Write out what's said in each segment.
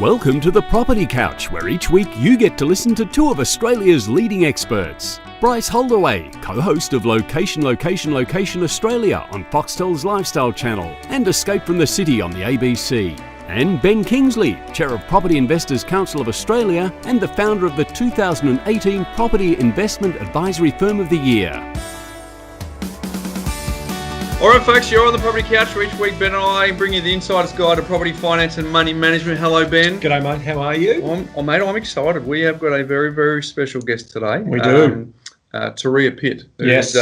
Welcome to the Property Couch, where each week you get to listen to two of Australia's leading experts. Bryce Holdaway, co-host of Location Australia on Foxtel's Lifestyle Channel and Escape from the City on the ABC. And Ben Kingsley, Chair of Property Investors Council of Australia and the founder of the 2018 Property Investment Advisory Firm of the Year. All right, folks, you're on the Property Couch where each week Ben and I bring you the insider's guide to property finance and money management. Hello, Ben. G'day, mate. How are you? Mate, I'm excited. We have got a very, very special guest today. We do. Turia Pitt, who is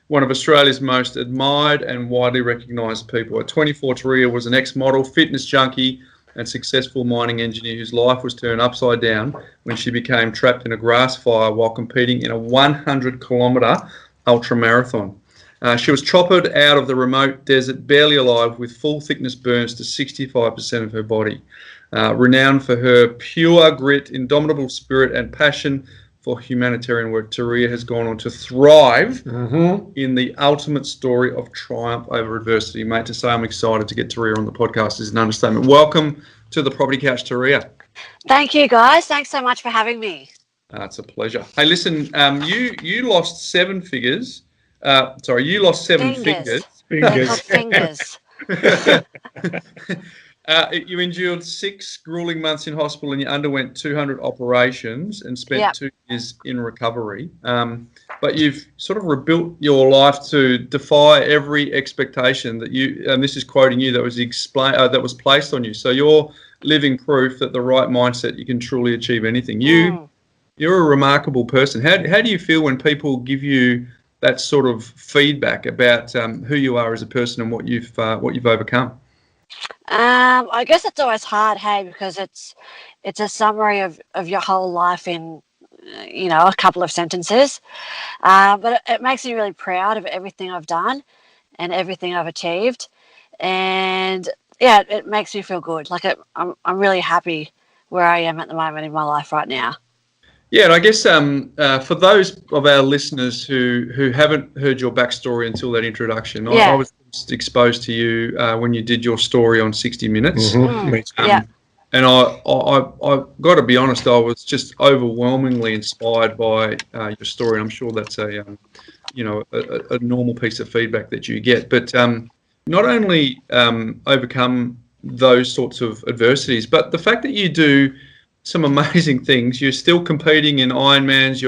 one of Australia's most admired and widely recognised people. At 24, Turia was an ex-model, fitness junkie and successful mining engineer whose life was turned upside down when she became trapped in a grass fire while competing in a 100-kilometre ultramarathon. She was choppered out of the remote desert, barely alive, with full thickness burns to 65% of her body. Renowned for her pure grit, indomitable spirit and passion for humanitarian work, Turia has gone on to thrive in the ultimate story of triumph over adversity. Mate, to say I'm excited to get Turia on the podcast is an understatement. Welcome to the Property Couch, Turia. Thank you, guys. Thanks so much for having me. It's a pleasure. Hey, listen, you lost seven figures. You lost seven fingers. Fingers. You endured 6 grueling months in hospital and you underwent 200 operations and spent 2 years in recovery. But you've sort of rebuilt your life to defy every expectation that you, and this is quoting you, that was placed on you. So you're living proof that the right mindset, you can truly achieve anything. You're a remarkable person. How do you feel when people give you that sort of feedback about who you are as a person and what you've overcome? I guess it's always hard, because it's a summary of your whole life in a couple of sentences. But it makes me really proud of everything I've done and everything I've achieved, and it makes me feel good. I'm really happy where I am at the moment in my life right now. Yeah, and I guess for those of our listeners who haven't heard your backstory until that introduction, I was exposed to you when you did your story on 60 Minutes. And I got to be honest, I was just overwhelmingly inspired by your story. I'm sure that's a normal piece of feedback that you get. But not only overcome those sorts of adversities, but the fact that you do some amazing things. You're still competing in Ironmans.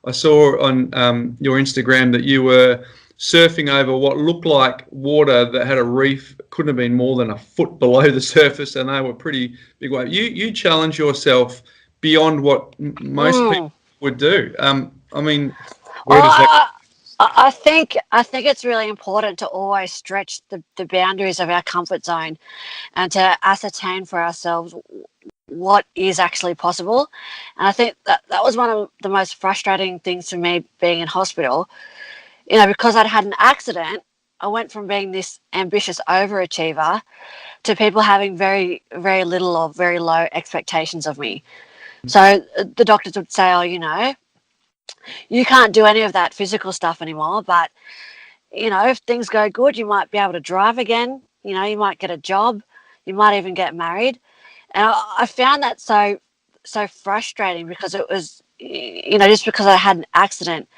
I saw on your Instagram that you were surfing over what looked like water that had a reef, couldn't have been more than a foot below the surface, and they were pretty big waves. You challenge yourself beyond what most people would do. Where does that go? I think it's really important to always stretch the boundaries of our comfort zone and to ascertain for ourselves what is actually possible. And I think that was one of the most frustrating things for me being in hospital, because I'd had an accident. I went from being this ambitious overachiever to people having very, very little or very low expectations of me. So the doctors would say, you can't do any of that physical stuff anymore, but if things go good, you might be able to drive again, you might get a job, you might even get married. And I found that so frustrating, because it was, just because I had an accident,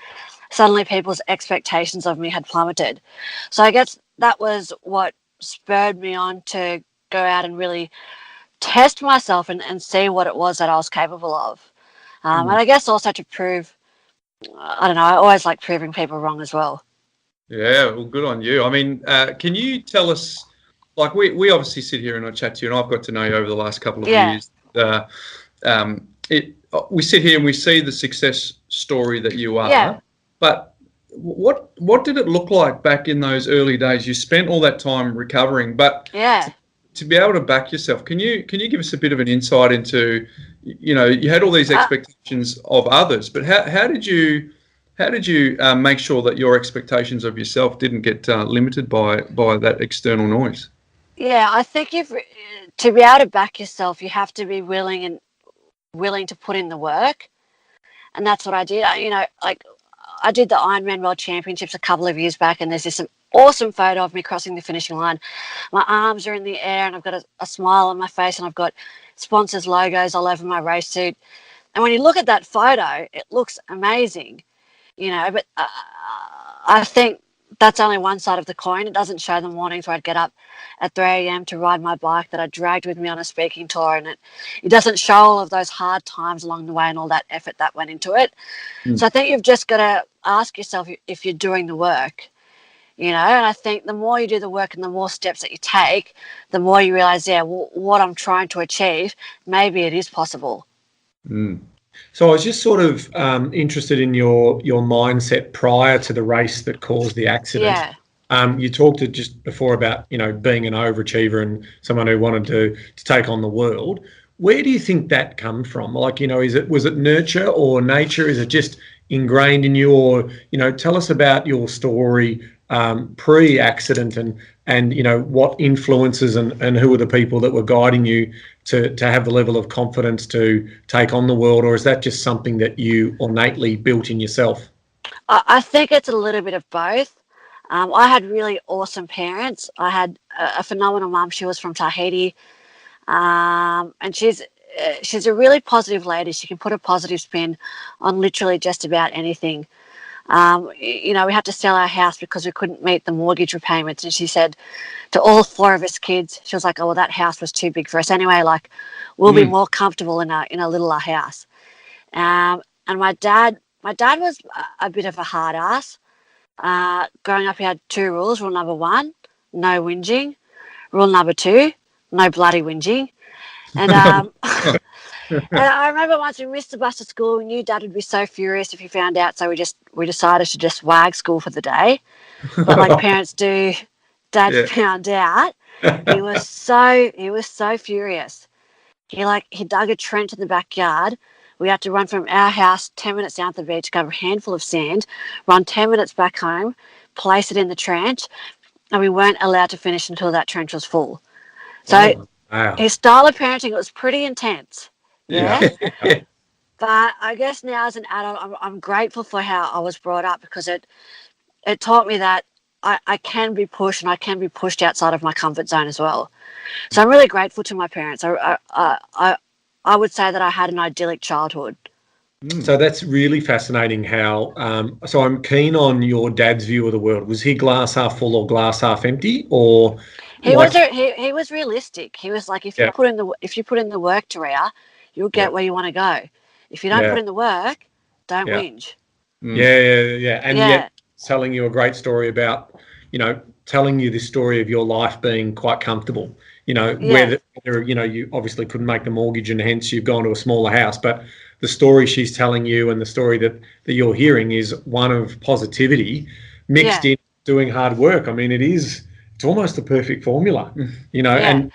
suddenly people's expectations of me had plummeted. So I guess that was what spurred me on to go out and really test myself and see what it was that I was capable of. And I guess also to prove, I always like proving people wrong as well. Yeah, well, good on you. Can you tell us, we obviously sit here and I chat to you, and I've got to know you over the last couple of years. We sit here and we see the success story that you are, but what did it look like back in those early days? You spent all that time recovering, but to be able to back yourself, can you give us a bit of an insight into, you had all these expectations of others, but how did you make sure that your expectations of yourself didn't get limited by that external noise? Yeah, I think to be able to back yourself, you have to be willing to put in the work, and that's what I did. I did the Ironman World Championships a couple of years back, and there's this awesome photo of me crossing the finishing line. My arms are in the air and I've got a smile on my face and I've got sponsors' logos all over my race suit. And when you look at that photo, it looks amazing, but I think that's only one side of the coin. It doesn't show the mornings where I'd get up at 3 a.m. to ride my bike that I dragged with me on a speaking tour. And it doesn't show all of those hard times along the way and all that effort that went into it. So I think you've just got to ask yourself if you're doing the work, and I think the more you do the work and the more steps that you take, the more you realize, what I'm trying to achieve, maybe it is possible. So I was just sort of interested in your mindset prior to the race that caused the accident. Yeah. You talked just before about, being an overachiever and someone who wanted to take on the world. Where do you think that come from? Like, was it nurture or nature? Is it just ingrained in you? Or, tell us about your story pre-accident and what influences and who were the people that were guiding you to have the level of confidence to take on the world, or is that just something that you innately built in yourself? I think it's a little bit of both. I had really awesome parents. I had a phenomenal mum. She was from Tahiti, and she's a really positive lady. She can put a positive spin on literally just about anything. We had to sell our house because we couldn't meet the mortgage repayments. And she said to all 4 of us kids, she was like, "Oh, well, that house was too big for us anyway. Like, we'll be more comfortable in a littler house." And my dad was a bit of a hard ass. Growing up, he had 2 rules. Rule number 1, no whinging. Rule number 2, no bloody whinging. And and I remember once we missed the bus to school. We knew Dad would be so furious if he found out, so we decided to just wag school for the day. But like parents do, Dad found out. He was so furious. He dug a trench in the backyard. We had to run from our house 10 minutes down to the beach, grab a handful of sand, run 10 minutes back home, place it in the trench, and we weren't allowed to finish until that trench was full. So his style of parenting, it was pretty intense. Yeah. But I guess now as an adult, I'm grateful for how I was brought up, because it taught me that I can be pushed and I can be pushed outside of my comfort zone as well. So I'm really grateful to my parents. I would say that I had an idyllic childhood. So that's really fascinating how, so I'm keen on your dad's view of the world. Was he glass half full or glass half empty, or? He was realistic. He was like, if you put in the work, Turia, you'll get where you want to go. If you don't put in the work, don't whinge. Yeah. And yet telling you a great story about, telling you this story of your life being quite comfortable, where you obviously couldn't make the mortgage and hence you've gone to a smaller house. But the story she's telling you and the story that you're hearing is one of positivity mixed in doing hard work. I mean, it's almost the perfect formula, and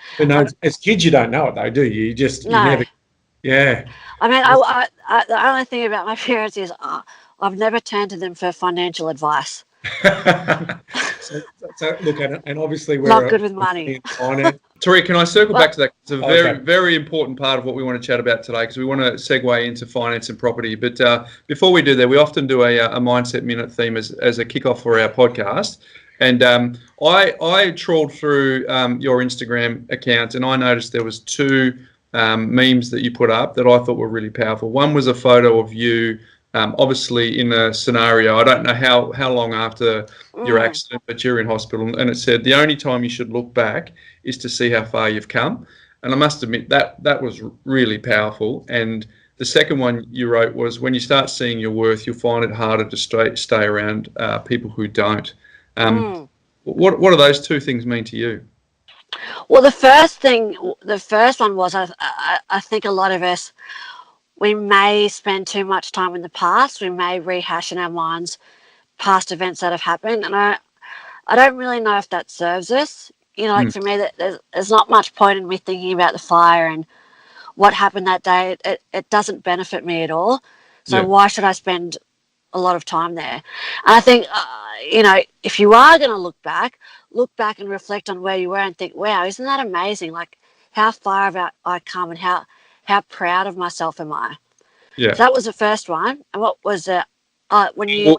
as kids, you don't know it though, do you? You never. Yeah. I mean, I the only thing about my parents is I've never turned to them for financial advice. so look, and obviously we're not good with money. Turia, can I circle back to that? It's a very, very important part of what we want to chat about today, because we want to segue into finance and property. But before we do that, we often do a mindset minute theme as a kickoff for our podcast. And I trawled through your Instagram account, and I noticed there was 2 memes that you put up that I thought were really powerful. One was a photo of you, obviously in a scenario, I don't know how long after your accident, but you're in hospital, and it said, "The only time you should look back is to see how far you've come." And I must admit that was really powerful. And the second one you wrote was, "When you start seeing your worth, you'll find it harder to stay around people who don't." What do those 2 things mean to you? Well, the first one was I think a lot of us, we may spend too much time in the past. We may rehash in our minds past events that have happened, and I don't really know if that serves us. For me, there's not much point in me thinking about the fire and what happened that day. It doesn't benefit me at all. So why should I spend a lot of time there? And I think if you are going to look back and reflect on where you were and think, wow, isn't that amazing? Like, how far have I come, and how proud of myself am I? Yeah. So that was the first one. And what was when you?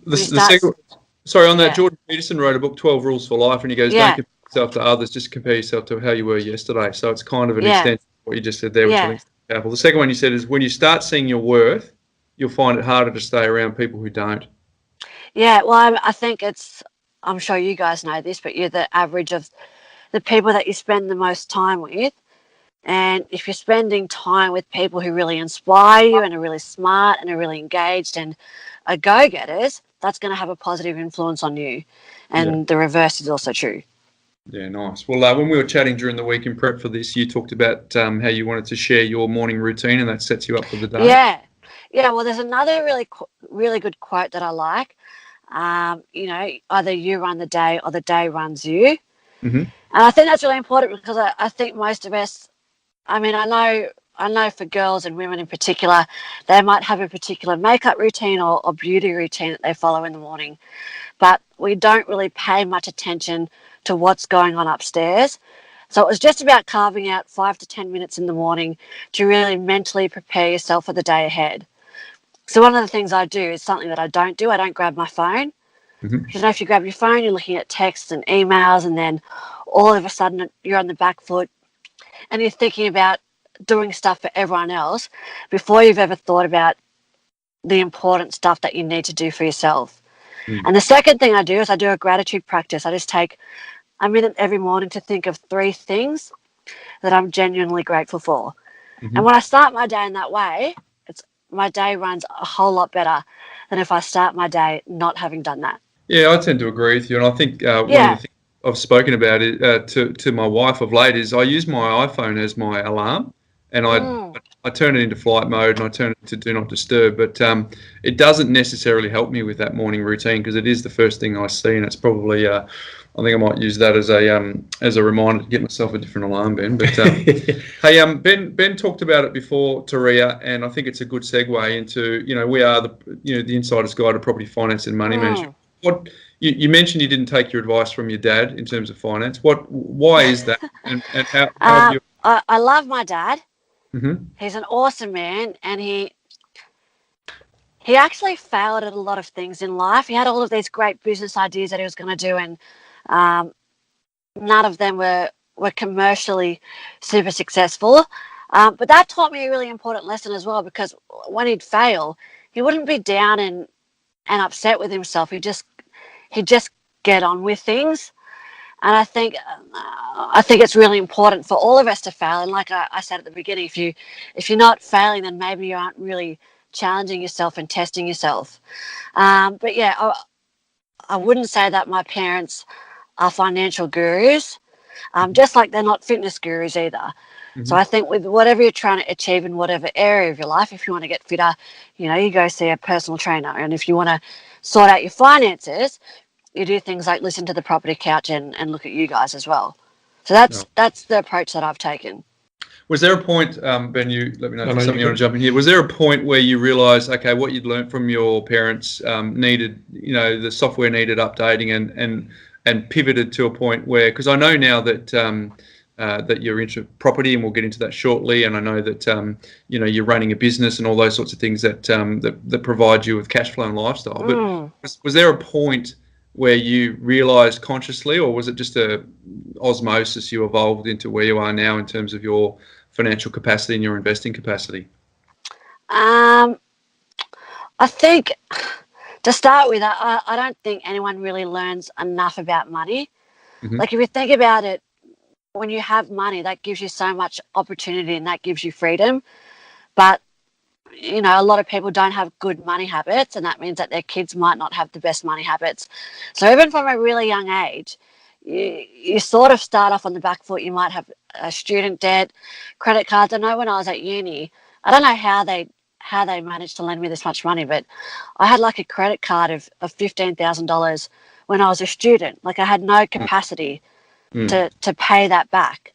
The Sorry, on that, Jordan Peterson wrote a book, 12 Rules for Life, and he goes, don't compare yourself to others, just compare yourself to how you were yesterday. So it's kind of an extension of what you just said there, which I think is powerful. The second one you said is when you start seeing your worth, you'll find it harder to stay around people who don't. Yeah, well, I think I'm sure you guys know this, but you're the average of the people that you spend the most time with. And if you're spending time with people who really inspire you and are really smart and are really engaged and are go-getters, that's going to have a positive influence on you. And the reverse is also true. Yeah, nice. Well, when we were chatting during the week in prep for this, you talked about how you wanted to share your morning routine, and that sets you up for the day. Yeah. Yeah, well, there's another really good quote that I like. Either you run the day or the day runs you. Mm-hmm. And I think that's really important because I think most of us, I know for girls and women in particular, they might have a particular makeup routine or beauty routine that they follow in the morning, but we don't really pay much attention to what's going on upstairs. So it was just about carving out 5 to 10 minutes in the morning to really mentally prepare yourself for the day ahead. So one of the things I do is something that I don't do. I don't grab my phone. Mm-hmm. Because if you grab your phone, you're looking at texts and emails, and then all of a sudden you're on the back foot and you're thinking about doing stuff for everyone else before you've ever thought about the important stuff that you need to do for yourself. And the second thing I do is I do a gratitude practice. I just take a minute every morning to think of 3 things that I'm genuinely grateful for. And when I start my day in that way, my day runs a whole lot better than if I start my day not having done that. Yeah, I tend to agree with you, and I think one of the things I've spoken about it to my wife of late is I use my iPhone as my alarm, and I turn it into flight mode and I turn it to do not disturb. But it doesn't necessarily help me with that morning routine because it is the first thing I see, and it's probably I think I might use that as a reminder to get myself a different alarm, Ben. But hey, Ben talked about it before, Turia, and I think it's a good segue into we are the Insider's Guide to Property Finance and Money Management. What you mentioned, you didn't take your advice from your dad in terms of finance. Why is that? And how have you? I love my dad. Mm-hmm. He's an awesome man, and he actually failed at a lot of things in life. He had all of these great business ideas that he was going to do, and none of them were commercially super successful. But that taught me a really important lesson as well, because when he'd fail, he wouldn't be down and upset with himself. He'd just get on with things. And I think it's really important for all of us to fail. And like I said at the beginning, if you're not failing, then maybe you aren't really challenging yourself and testing yourself. But yeah, I wouldn't say that my parents are financial gurus, just like they're not fitness gurus either. Mm-hmm. So I think with whatever you're trying to achieve in whatever area of your life, if you want to get fitter, you go see a personal trainer. And if you want to sort out your finances, you do things like listen to the Property Couch and look at you guys as well. So that's the approach that I've taken. Was there a point, Ben, you let me know if there's something you want to jump in here. Was there a point where you realised, okay, what you'd learned from your parents needed, the software needed updating and pivoted to a point where, because I know now that that you're into property, and we'll get into that shortly, and I know that you're running a business and all those sorts of things that that provide you with cash flow and lifestyle. But was there a point where you realised consciously, or was it just a osmosis you evolved into where you are now in terms of your financial capacity and your investing capacity? I think to start with, I don't think anyone really learns enough about money. Mm-hmm. Like if you think about it, when you have money, that gives you so much opportunity and that gives you freedom. But a lot of people don't have good money habits, and that means that their kids might not have the best money habits. So even from a really young age, you sort of start off on the back foot. You might have a student debt, credit cards. I know when I was at uni, I don't know how they managed to lend me this much money, but I had like a credit card of $15,000 when I was a student. Like I had no capacity to pay that back.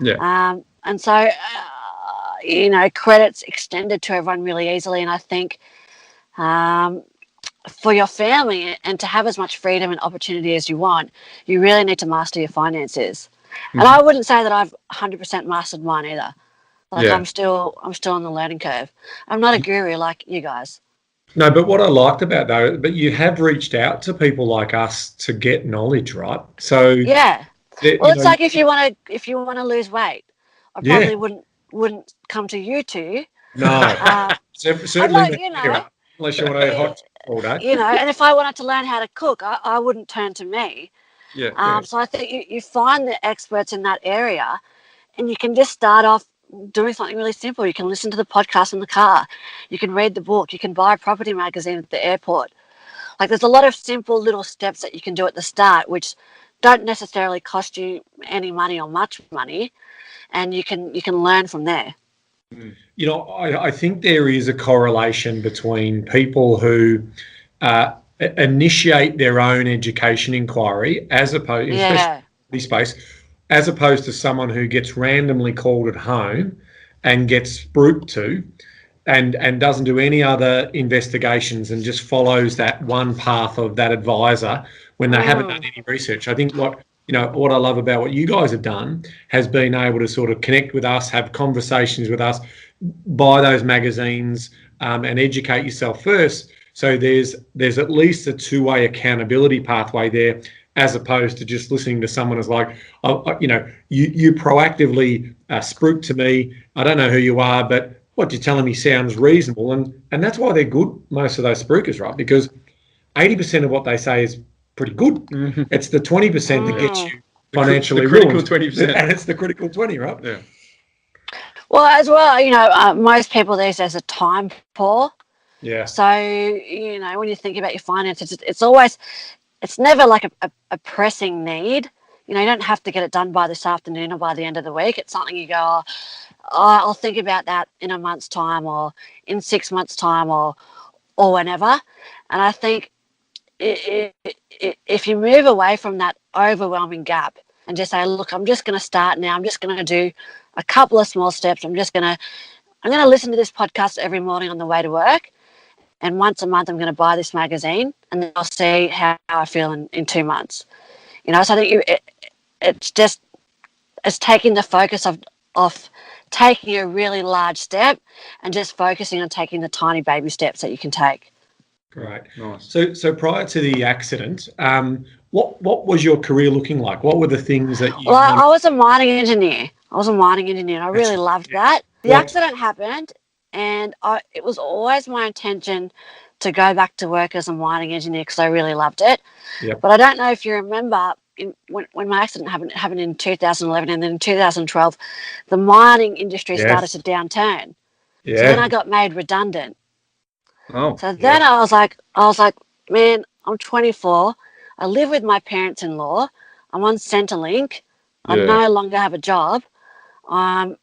Yeah. And so credit's extended to everyone really easily. And I think for your family and to have as much freedom and opportunity as you want, you really need to master your finances. Mm-hmm. And I wouldn't say that I've 100% mastered mine either. Like I'm still on the learning curve. I'm not a guru like you guys. No, but what I liked about though, but you have reached out to people like us to get knowledge, right? So Yeah. Well, it's like if you want to lose weight, I yeah, probably wouldn't come to you two. no, certainly Like, unless you want to eat hot all day. And if I wanted to learn how to cook, I wouldn't turn to me. Yeah. So I think you find the experts in that area, and you can just start off doing something really simple. You can listen to the podcast in the car. You can read the book. You can buy a property magazine at the airport. Like, there's a lot of simple little steps that you can do at the start, which don't necessarily cost you any money or much money, and you can learn from there. I think there is a correlation between people who initiate their own education inquiry as opposed, especially in the space, as opposed to someone who gets randomly called at home and gets spooked to and doesn't do any other investigations and just follows that one path of that advisor when they haven't done any research. I think what I love about what you guys have done has been able to sort of connect with us, have conversations with us, buy those magazines, and educate yourself first. So there's at least a two-way accountability pathway there, as opposed to just listening to someone who's like, you proactively spruik to me. I don't know who you are, but what you're telling me sounds reasonable. And that's why they're good, most of those spruikers, right? Because 80% of what they say is pretty good. Mm-hmm. It's the 20% that gets you financially the critical ruined. 20%. And it's the critical 20, right? Yeah. Well, as well, most people these days are time poor. Yeah. So, when you think about your finances, it's never like a pressing need. You don't have to get it done by this afternoon or by the end of the week. It's something you go, I'll think about that in a month's time or in 6 months' time or whenever. And I think if you move away from that overwhelming gap and just say, look, I'm just going to start now. I'm just going to do a couple of small steps. I'm going to listen to this podcast every morning on the way to work. And once a month, I'm going to buy this magazine, and then I'll see how I feel in 2 months. So I think it's taking the focus of taking a really large step and just focusing on taking the tiny baby steps that you can take. Great. Nice. So prior to the accident, what was your career looking like? What were the things that you... Well, I was a mining engineer. And I really loved that. The accident happened, and it was always my intention to go back to work as a mining engineer because I really loved it. Yep. But I don't know if you remember when my accident happened in 2011, and then in 2012, the mining industry started to downturn. Yeah. So then I got made redundant. Oh. So then I was like, man, I'm 24. I live with my parents-in-law. I'm on Centrelink. I no longer have a job. I'm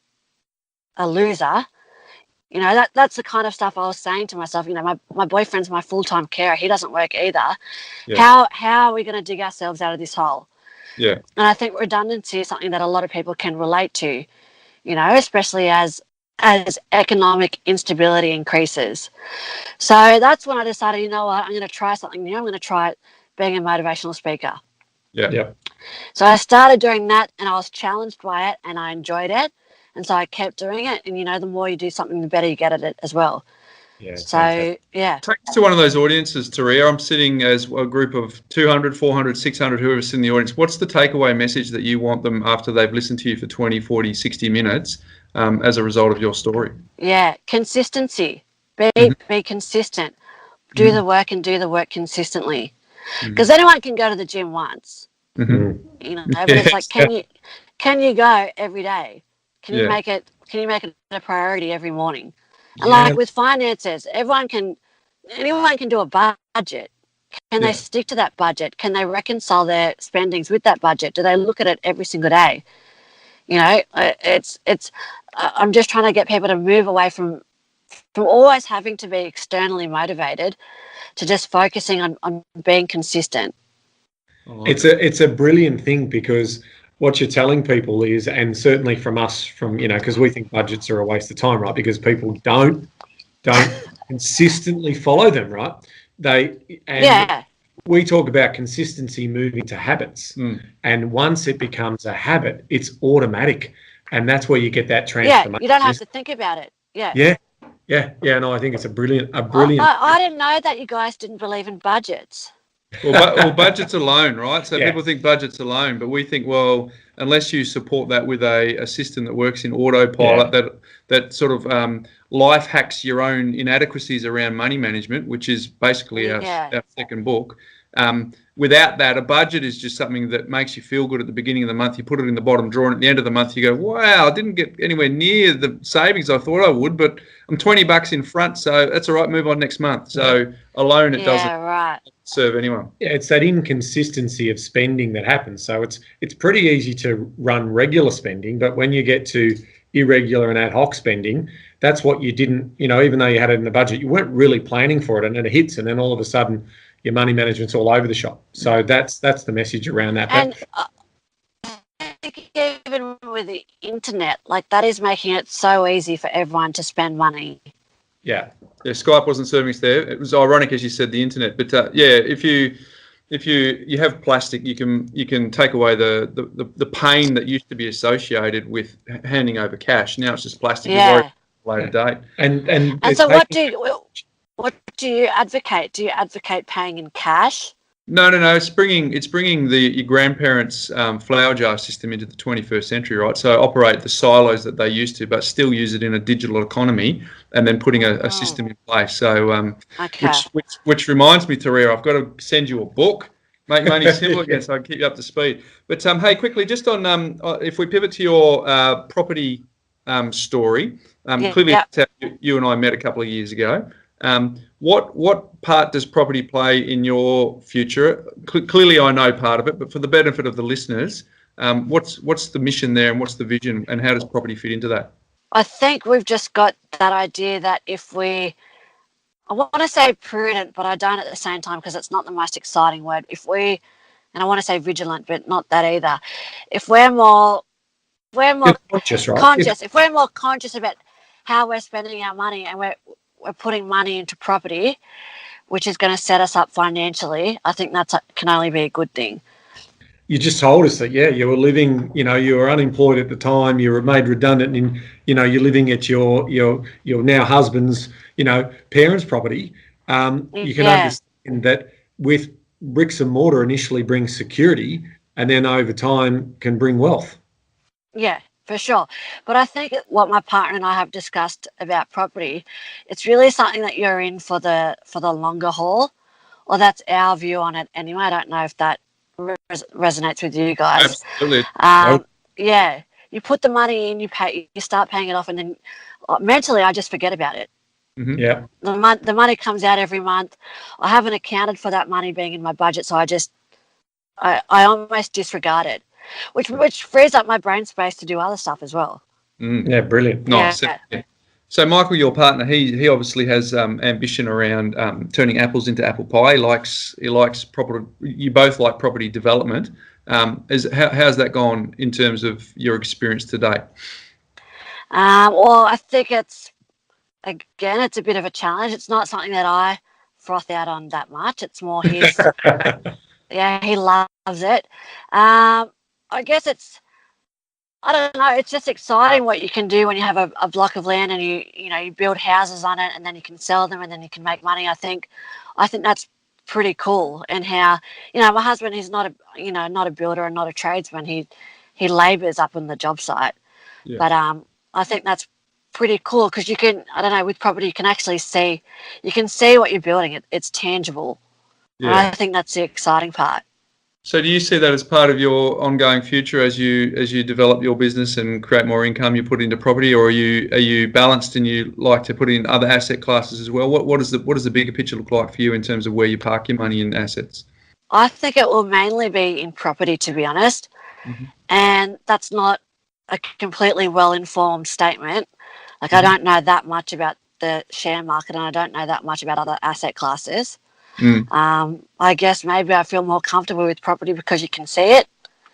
a loser. That's the kind of stuff I was saying to myself. My boyfriend's my full-time carer. He doesn't work either. Yeah. How are we going to dig ourselves out of this hole? Yeah. And I think redundancy is something that a lot of people can relate to, especially as economic instability increases. So that's when I decided, you know what, I'm going to try something new. I'm going to try being a motivational speaker. Yeah. So I started doing that, and I was challenged by it, and I enjoyed it. And so I kept doing it. And, the more you do something, the better you get at it as well. Yeah. So, yeah. Take us to one of those audiences, Turia. I'm sitting as a group of 200, 400, 600, whoever's in the audience. What's the takeaway message that you want them after they've listened to you for 20, 40, 60 minutes as a result of your story? Yeah. Consistency. Be consistent. Do the work and do the work consistently. Because anyone can go to the gym once. Mm-hmm. But it's like, can you go every day? Can you make it a priority every morning? And like with finances, anyone can do a budget. Can they stick to that budget? Can they reconcile their spendings with that budget? Do they look at it every single day? I'm just trying to get people to move away from always having to be externally motivated to just focusing on being consistent. It's a brilliant thing, because what you're telling people is, and certainly from us, because we think budgets are a waste of time, right? Because people don't consistently follow them, right? We talk about consistency moving to habits, and once it becomes a habit, it's automatic, and that's where you get that transformation. Yeah, you don't have to think about it. Yeah. Yeah. Yeah, no, I think it's a brilliant. I didn't know that you guys didn't believe in budgets. Well, budgets alone, right? So Yeah. people think budgets alone, but we think, well, unless you support that with a system that works in autopilot, that sort of life hacks your own inadequacies around money management, which is basically our second book. Without that, a budget is just something that makes you feel good at the beginning of the month. You put it in the bottom drawer, and at the end of the month, you go, wow, I didn't get anywhere near the savings I thought I would, but I'm $20 in front, so that's all right, move on next month. So alone, it doesn't serve anyone. Yeah, it's that inconsistency of spending that happens. So it's pretty easy to run regular spending, but when you get to irregular and ad hoc spending, that's what you didn't, even though you had it in the budget, you weren't really planning for it, and then it hits, and then all of a sudden your money management's all over the shop. So that's the message around that. And I think even with the internet, like that is making it so easy for everyone to spend money. Yeah, Skype wasn't serving us there. It was ironic, as you said, the internet. But if you have plastic, you can take away the pain that used to be associated with handing over cash. Now it's just plastic. Yeah. Later date. And so what do you advocate? Do you advocate paying in cash? No. It's bringing your grandparents' flower jar system into the 21st century, right? So operate the silos that they used to, but still use it in a digital economy, and then putting a system in place. So, which reminds me, Turia, I've got to send you a book. Make money simple again, so I can keep you up to speed. But hey, quickly, just on if we pivot to your property story, clearly you and I met a couple of years ago. What part does property play in your future? Clearly, I know part of it, but for the benefit of the listeners, what's the mission there, and what's the vision, and how does property fit into that? I think we've just got that idea that I want to say prudent, but I don't at the same time because it's not the most exciting word. And I want to say vigilant, but not that either. If we're more conscious, right? Conscious. If we're more conscious about how we're spending our money, and we're putting money into property, which is going to set us up financially, I think can only be a good thing. You just told us that, you were living, you were unemployed at the time, you were made redundant, and, you're living at your now husband's, parents' property. You can understand that with bricks and mortar initially brings security, and then over time can bring wealth. Yeah, for sure. But I think what my partner and I have discussed about property, it's really something that you're in for the longer haul, or that's our view on it anyway. I don't know if that resonates with you guys. Absolutely. Yeah, you put the money in, you start paying it off, and then mentally I just forget about it. Mm-hmm. Yeah. The money comes out every month. I haven't accounted for that money being in my budget, so I almost disregard it. Which frees up my brain space to do other stuff as well. Yeah, brilliant. Nice. Yeah. So Michael, your partner, he obviously has ambition around turning apples into apple pie. He likes property. You both like property development. How's that gone in terms of your experience to date? Well, I think it's a bit of a challenge. It's not something that I froth out on that much. It's more his. Yeah, he loves it. I guess I don't know, it's just exciting what you can do when you have a block of land and you build houses on it, and then you can sell them, and then you can make money. I think that's pretty cool. And how, my husband, he's not a builder and not a tradesman. He labours up on the job site. Yeah. But I think that's pretty cool because you can, I don't know, with property you can actually see what you're building. It's tangible. Yeah. And I think that's the exciting part. So do you see that as part of your ongoing future as you develop your business and create more income, you put into property, or are you balanced and you like to put in other asset classes as well? What does the bigger picture look like for you in terms of where you park your money in assets? I think it will mainly be in property, to be honest. Mm-hmm. And that's not a completely well-informed statement. Like, I don't know that much about the share market, and I don't know that much about other asset classes. I guess maybe I feel more comfortable with property because you can see it.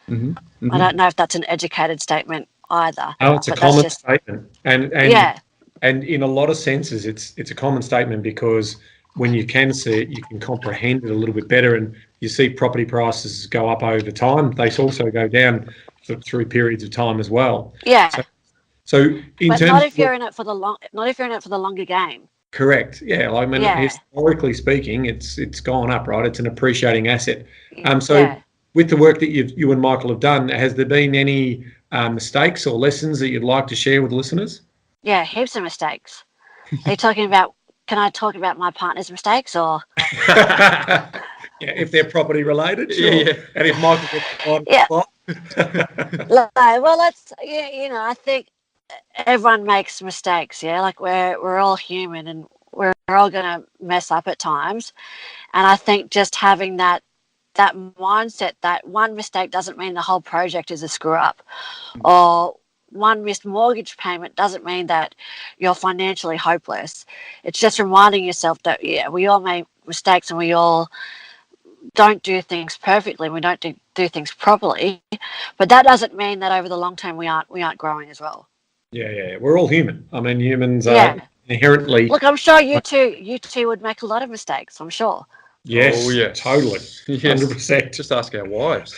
Mm-hmm. Mm-hmm. I don't know if that's an educated statement either. Oh, it's a common statement, and in a lot of senses, it's a common statement because when you can see it, you can comprehend it a little bit better, and you see property prices go up over time. They also go down through periods of time as well. Yeah. So but not if you're in it for the longer game. Correct. Yeah. I mean, historically speaking, it's gone up, right? It's an appreciating asset. With the work that you and Michael have done, has there been any mistakes or lessons that you'd like to share with listeners? Yeah, heaps of mistakes. Are you talking about? Can I talk about my partner's mistakes or? Yeah, if they're property related, sure. Yeah. And if Michael gets on well, I think everyone makes mistakes. Yeah, like we're all human and we're all going to mess up at times. And I think just having that mindset that one mistake doesn't mean the whole project is a screw up, or one missed mortgage payment doesn't mean that you're financially hopeless. It's just reminding yourself that we all make mistakes and we all don't do things perfectly. We don't do things properly, but that doesn't mean that over the long term we aren't growing as well. Yeah. We're all human. I mean, humans are inherently. Look, I'm sure you two would make a lot of mistakes. I'm sure. Yes. Oh, yes. Totally. 100%. Just ask our wives.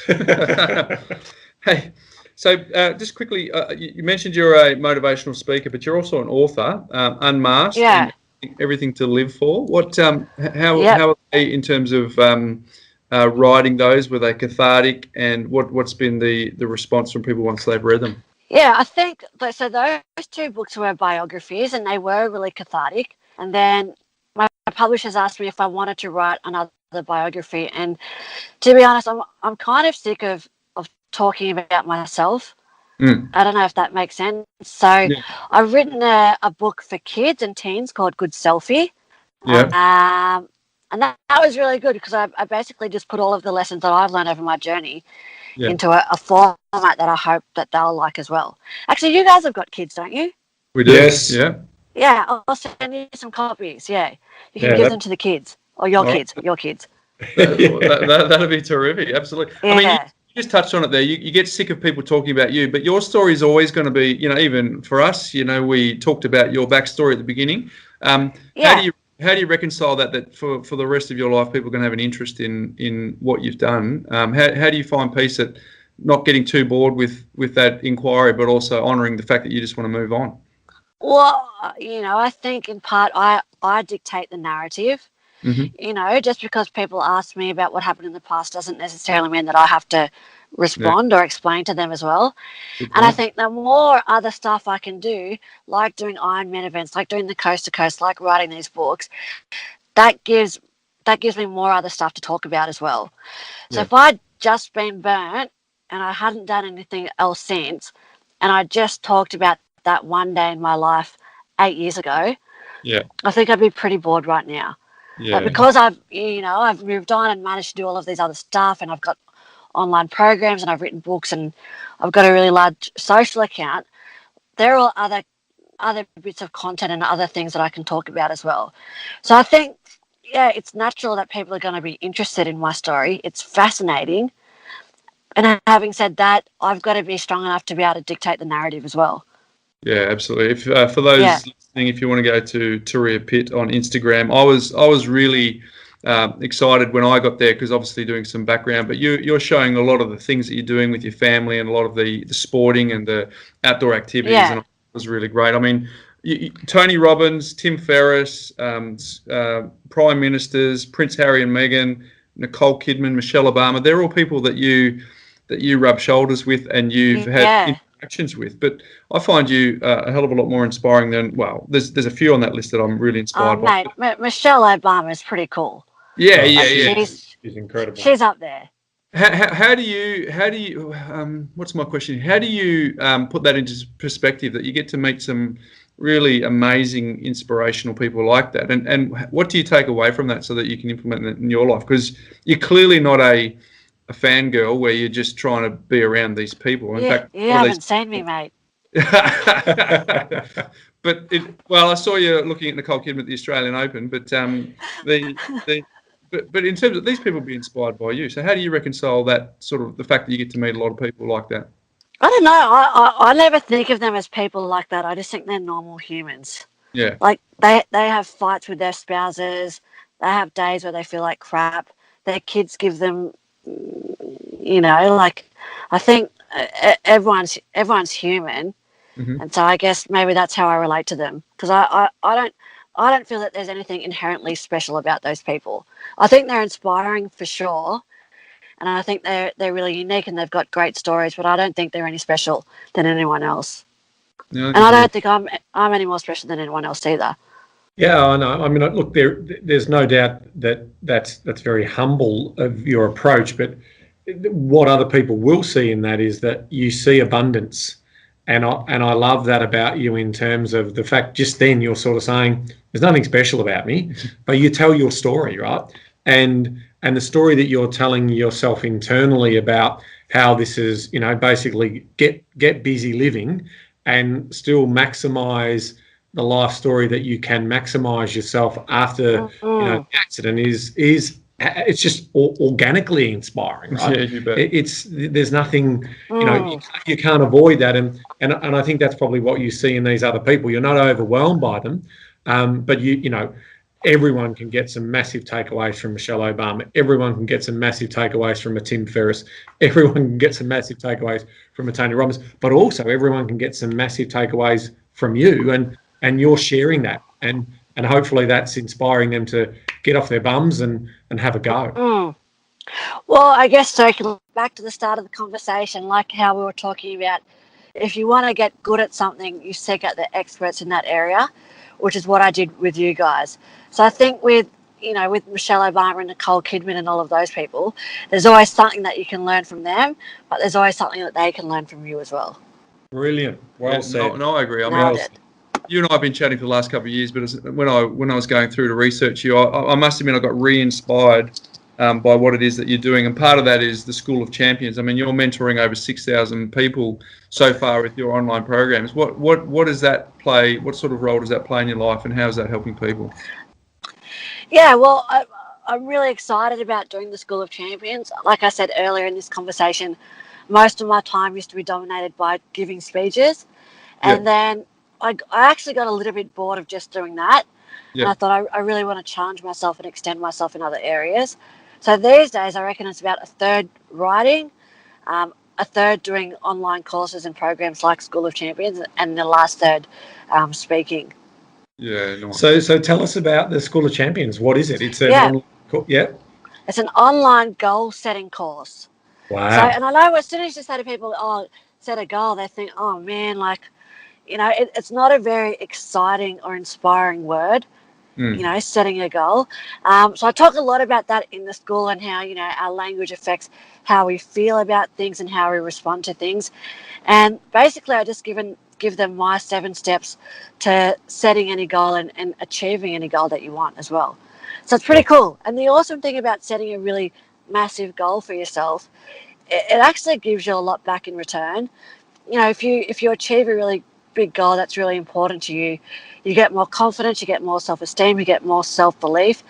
Hey. So just quickly, you mentioned you're a motivational speaker, but you're also an author, Unmasked and Everything to Live For. What? How are they in terms of writing those? Were they cathartic? And what's been the response from people once they've read them? Yeah, I think so. Those two books were biographies, and they were really cathartic. And then my publishers asked me if I wanted to write another biography, and to be honest, I'm kind of sick of talking about myself. I don't know if that makes sense. So I've written a book for kids and teens called Good Selfie. And that was really good because I basically just put all of the lessons that I've learned over my journey into a format that I hope that they'll like as well. Actually, you guys have got kids, don't you? We do. Yes. Yeah. Yeah, I'll send you some copies. Yeah. You can give them to the kids or your kids. That'd be terrific. Absolutely. Yeah. I mean, you just touched on it there. You get sick of people talking about you, but your story is always going to be, even for us, we talked about your backstory at the beginning. How do you reconcile that for the rest of your life, people are going to have an interest in what you've done? How do you find peace at not getting too bored with that inquiry, but also honouring the fact that you just want to move on? Well, I think in part I dictate the narrative. Mm-hmm. Just because people ask me about what happened in the past doesn't necessarily mean that I have to respond or explain to them as well. And I think the more other stuff I can do, like doing Ironman events, like doing the coast to coast, like writing these books, that gives me more other stuff to talk about as well. So if I'd just been burnt and I hadn't done anything else since, and I just talked about that one day in my life 8 years ago, I think I'd be pretty bored right now. But because I've moved on and managed to do all of these other stuff, and I've got online programs and I've written books and I've got a really large social account, there are all other bits of content and other things that I can talk about as well. So I think, it's natural that people are going to be interested in my story. It's fascinating. And having said that, I've got to be strong enough to be able to dictate the narrative as well. Yeah, absolutely. If for those listening, if you want to go to Turia Pitt on Instagram, I was really excited when I got there because obviously doing some background, but you're showing a lot of the things that you're doing with your family and a lot of the sporting and the outdoor activities, and it was really great. I mean, Tony Robbins, Tim Ferriss, Prime Ministers, Prince Harry and Meghan, Nicole Kidman, Michelle Obama, they're all people that you rub shoulders with and you've had interactions with. But I find you a hell of a lot more inspiring than, there's a few on that list that I'm really inspired by. Mate, Michelle Obama is pretty cool. Yeah. She's incredible. She's up there. How do you what's my question? How do you put that into perspective that you get to meet some really amazing, inspirational people like that? And what do you take away from that so that you can implement it in your life? Because you're clearly not a fangirl where you're just trying to be around these people. In fact, you haven't seen me, mate. But I saw you looking at Nicole Kidman at the Australian Open. But but in terms of these people being inspired by you, so how do you reconcile that sort of the fact that you get to meet a lot of people like that? I don't know. I never think of them as people like that. I just think they're normal humans. Yeah. Like they have fights with their spouses. They have days where they feel like crap. Their kids give them, I think everyone's human. And so I guess maybe that's how I relate to them, because I don't feel that there's anything inherently special about those people. I think they're inspiring for sure, and I think they're really unique and they've got great stories, but I don't think they're any special than anyone else. Yeah, and I don't think I'm any more special than anyone else either. Yeah, I know. I mean, look, there's no doubt that that's very humble of your approach, but what other people will see in that is that you see abundance. And I love that about you, in terms of the fact just then you're sort of saying there's nothing special about me, but you tell your story, right? And the story that you're telling yourself internally about how this is, basically get busy living and still maximise the life story that you can maximise yourself after the accident is it's just organically inspiring, right? Yeah, you bet. There's nothing, you can't avoid that, and I think that's probably what you see in these other people. You're not overwhelmed by them, but everyone can get some massive takeaways from Michelle Obama. Everyone can get some massive takeaways from a Tim Ferriss. Everyone can get some massive takeaways from a Tony Robbins, but also everyone can get some massive takeaways from you, and you're sharing that, and hopefully that's inspiring them to get off their bums and have a go. Well, I guess circling back to the start of the conversation, like how we were talking about, if you want to get good at something, you seek out the experts in that area, which is what I did with you guys. So I think with Michelle Obama and Nicole Kidman and all of those people, there's always something that you can learn from them, but there's always something that they can learn from you as well. Brilliant. Well said. No, I agree. I mean, you and I have been chatting for the last couple of years, but when I was going through to research you, I must admit I got re-inspired by what it is that you're doing, and part of that is the School of Champions. I mean, you're mentoring over 6,000 people so far with your online programs. What does that play? What sort of role does that play in your life, and how is that helping people? Yeah, well, I'm really excited about doing the School of Champions. Like I said earlier in this conversation, most of my time used to be dominated by giving speeches, and then I actually got a little bit bored of just doing that. And I thought I really want to challenge myself and extend myself in other areas. So these days, I reckon it's about a third writing, a third doing online courses and programs like School of Champions, and the last third speaking. Yeah. Nice. So tell us about the School of Champions. What is it? It's an It's an online goal setting course. Wow. So, and I know as soon as you say to people, set a goal, they think, oh man, it's not a very exciting or inspiring word, setting a goal. So I talk a lot about that in the school, and how, our language affects how we feel about things and how we respond to things. And basically I just give them my 7 steps to setting any goal and achieving any goal that you want as well. So it's pretty cool. And the awesome thing about setting a really massive goal for yourself, it actually gives you a lot back in return. If you achieve a really big goal that's really important to you, you get more confidence, you get more self-esteem, you get more self-belief,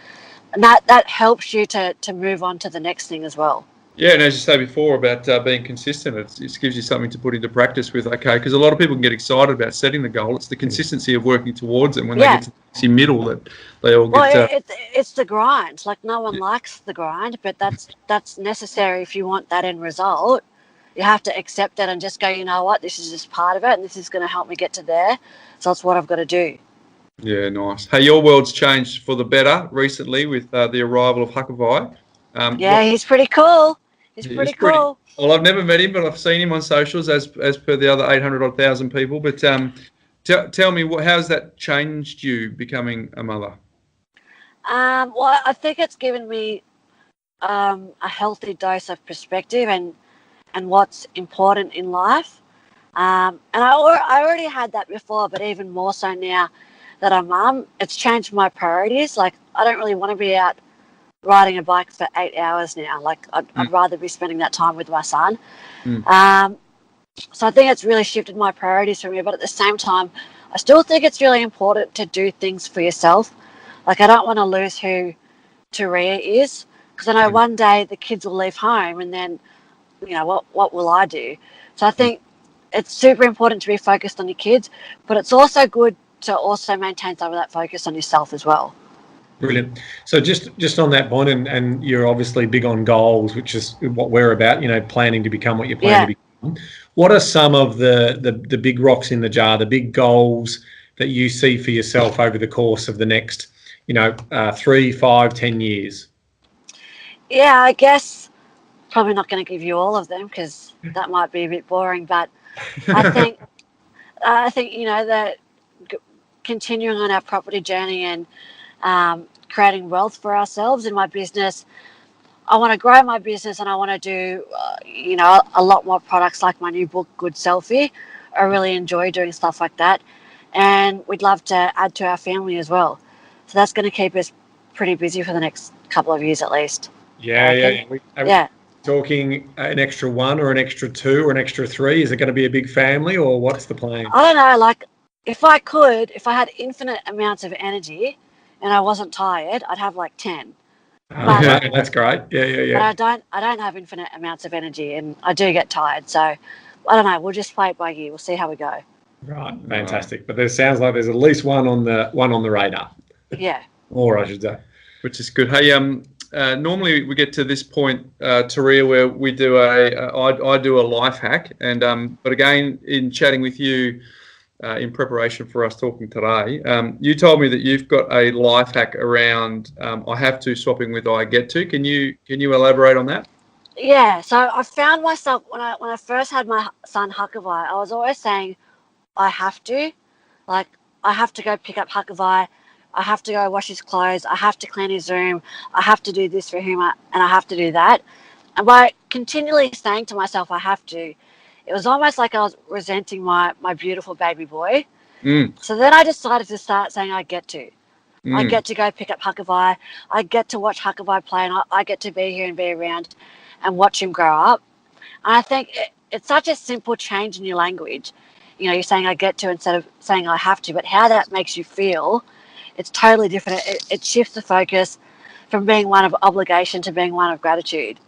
and that helps you to move on to the next thing as well. Yeah, and as you say before about being consistent, it gives you something to put into practice with, because a lot of people can get excited about setting the goal. It's the consistency of working towards it. When they get to the middle, that they all get... it's the grind. Like, no one likes the grind, but that's necessary if you want that end result. You have to accept it and just go, you know what, this is just part of it, and this is going to help me get to there. So that's what I've got to do. Yeah, nice. Hey, your world's changed for the better recently with the arrival of Huckabye. He's pretty cool. He's pretty cool. Well, I've never met him, but I've seen him on socials as per the other 800,000 people. But tell me, how's that changed you becoming a mother? Well, I think it's given me a healthy dose of perspective and what's important in life. And I already had that before, but even more so now that I'm mum, it's changed my priorities. Like, I don't really want to be out riding a bike for 8 hours now. Like, I'd rather be spending that time with my son. So I think it's really shifted my priorities for me, but at the same time, I still think it's really important to do things for yourself. Like, I don't want to lose who Turia is, because I know one day the kids will leave home, and then, what will I do? So I think it's super important to be focused on your kids, but it's also good to also maintain some of that focus on yourself as well. Brilliant. So just on that point, and you're obviously big on goals, which is what we're about, planning to become what you plan to be. What are some of the big rocks in the jar, the big goals that you see for yourself over the course of the next, 3, 5, 10 years? Yeah, I guess probably not going to give you all of them because that might be a bit boring. But I think that continuing on our property journey and creating wealth for ourselves in my business. I want to grow my business and I want to do, a lot more products like my new book, Good Selfie. I really enjoy doing stuff like that. And we'd love to add to our family as well. So that's going to keep us pretty busy for the next couple of years at least. Yeah. Yeah. Talking an extra 1 or an extra 2 or an extra 3? Is it going to be a big family or what's the plan? I don't know. Like, if I had infinite amounts of energy and I wasn't tired, I'd have like 10. That's great. Yeah. But I don't have infinite amounts of energy and I do get tired. So I don't know. We'll just play it by ear. We'll see how we go. Right. Fantastic. But there sounds like there's at least one on the radar. Yeah. Or I should say. Which is good. Hey, normally we get to this point, Turia, where we do I do a life hack, and but again, in chatting with you in preparation for us talking today, you told me that you've got a life hack around I have to swapping with I get to. Can you elaborate on that? Yeah. So I found myself when I first had my son Huckabye, I was always saying I have to, like I have to go pick up Huckabye. I have to go wash his clothes. I have to clean his room. I have to do this for him, and I have to do that. And by continually saying to myself, I have to, it was almost like I was resenting my beautiful baby boy. So then I decided to start saying, I get to. I get to go pick up Huckabye. I get to watch Huckabye play, and I get to be here and be around and watch him grow up. And I think it's such a simple change in your language. You're saying I get to instead of saying I have to, but how that makes you feel, it's totally different. It shifts the focus from being one of obligation to being one of gratitude.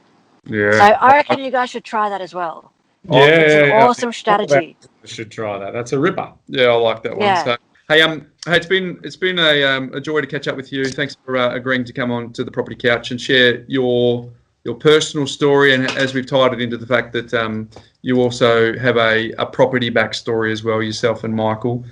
Yeah. So I reckon you guys should try that as well. Yeah, it's an awesome strategy. I should try that. That's a ripper. Yeah, I like that one. Yeah. So, hey, it's been a joy to catch up with you. Thanks for agreeing to come on to the Property Couch and share your personal story, and as we've tied it into the fact that you also have a property backstory as well, yourself and Michael.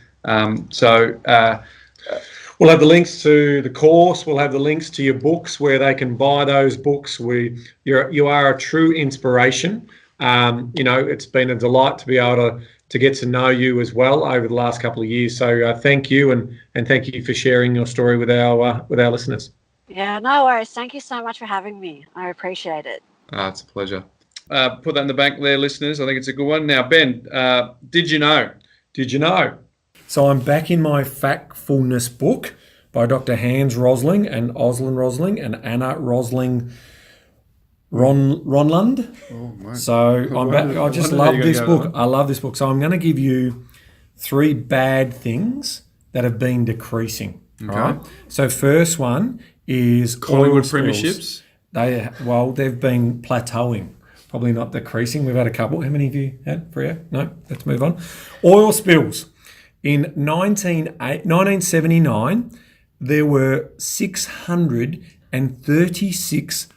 We'll have the links to the course. We'll have the links to your books where they can buy those books. You are a true inspiration. It's been a delight to be able to get to know you as well over the last couple of years. So thank you, and thank you for sharing your story with our listeners. Yeah, no worries. Thank you so much for having me. I appreciate it. It's a pleasure. Put that in the bank there, listeners. I think it's a good one. Now, Ben, did you know? Did you know? So I'm back in my Factfulness book by Dr. Hans Rosling and Oslin Rosling and Anna Rosling Ronlund. Oh, my. So I'm back. I just love this book. I love this book. So I'm going to give you 3 bad things that have been decreasing. Okay. Right? So first one is Collingwood premierships. They've been plateauing. Probably not decreasing. We've had a couple. How many have you had, Freya? No, let's move on. Oil spills. In 1979, there were 636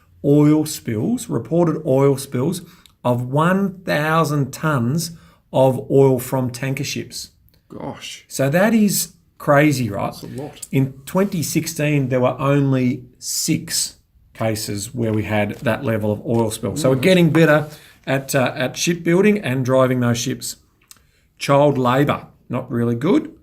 reported oil spills of 1,000 tonnes of oil from tanker ships. Gosh. So that is crazy, right? That's a lot. In 2016, there were only 6 cases where we had that level of oil spill. So we're getting better at shipbuilding and driving those ships. Child labour. Not really good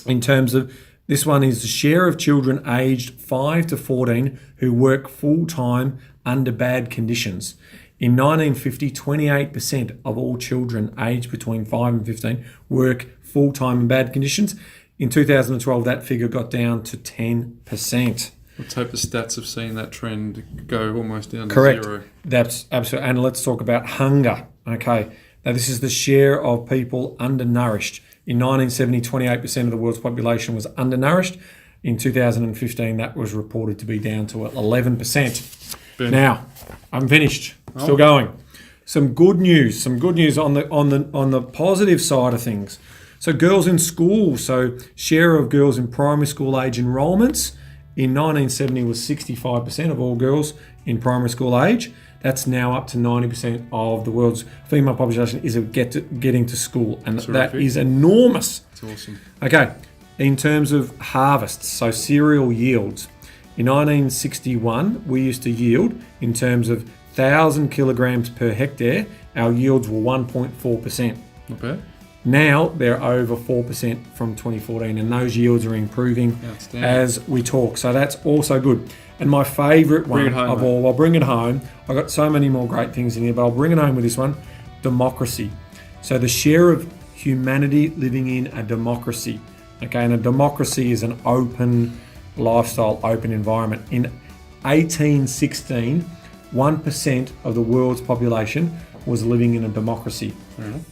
in terms of this one is the share of children aged 5 to 14 who work full-time under bad conditions. In 1950, 28% of all children aged between 5 and 15 work full-time in bad conditions. In 2012, that figure got down to 10%. Let's hope the stats have seen that trend go almost down to Correct. 0. That's absolutely. And let's talk about hunger. Okay. Now, this is the share of people undernourished. In 1970, 28% of the world's population was undernourished. In 2015, that was reported to be down to 11%. Ben. Now, I'm finished. Still going. Some good news on the positive side of things. So girls in school. So share of girls in primary school age enrolments in 1970 was 65% of all girls in primary school age. That's now up to 90% of the world's female population is getting to school, and that is enormous. That's awesome. Okay, in terms of harvests, so cereal yields. In 1961, we used to yield, in terms of 1,000 kilograms per hectare, our yields were 1.4%. Not bad. Now they're over 4% from 2014, and those yields are improving as we talk. So that's also good. And my favourite one of all, I'll bring it home. I've got so many more great things in here, but I'll bring it home with this one: democracy. So the share of humanity living in a democracy. Okay, and a democracy is an open lifestyle, open environment. In 1816, 1% of the world's population was living in a democracy.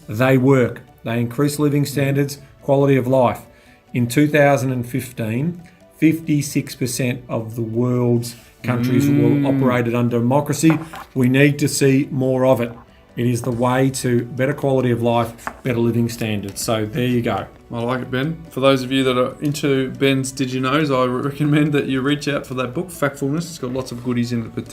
They work. They increase living standards, quality of life. In 2015, 56% of the world's countries were operated under democracy. We need to see more of it. It is the way to better quality of life, better living standards. So there you go. I like it, Ben. For those of you that are into Ben's Did You Knows, I recommend that you reach out for that book, Factfulness. It's got lots of goodies in it, but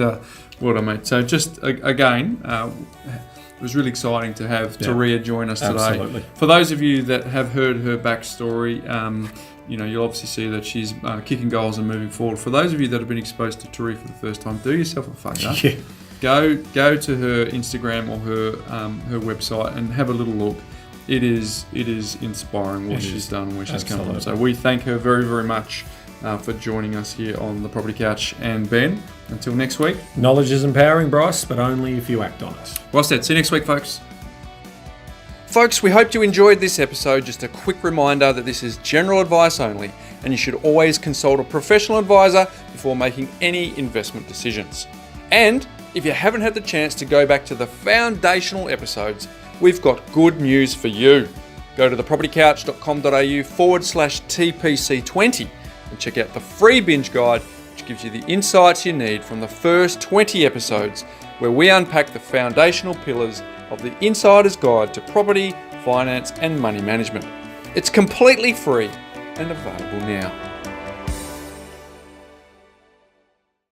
well done, mate. So just, again, it was really exciting to have Turia join us today. Absolutely. For those of you that have heard her backstory, you'll obviously see that she's kicking goals and moving forward. For those of you that have been exposed to Turia for the first time, do yourself a favour. Yeah. Go to her Instagram or her website and have a little look. It is inspiring what she's done and where she's come from. So we thank her very, very much for joining us here on the Property Couch. And Ben, until next week. Knowledge is empowering, Bryce, but only if you act on it. Well said. See you next week, folks. Folks, we hope you enjoyed this episode. Just a quick reminder that this is general advice only, and you should always consult a professional advisor before making any investment decisions. And if you haven't had the chance to go back to the foundational episodes, we've got good news for you. Go to thepropertycouch.com.au/TPC20 and check out the free binge guide, which gives you the insights you need from the first 20 episodes, where we unpack the foundational pillars of the insider's guide to property, finance, and money management. It's completely free and available now.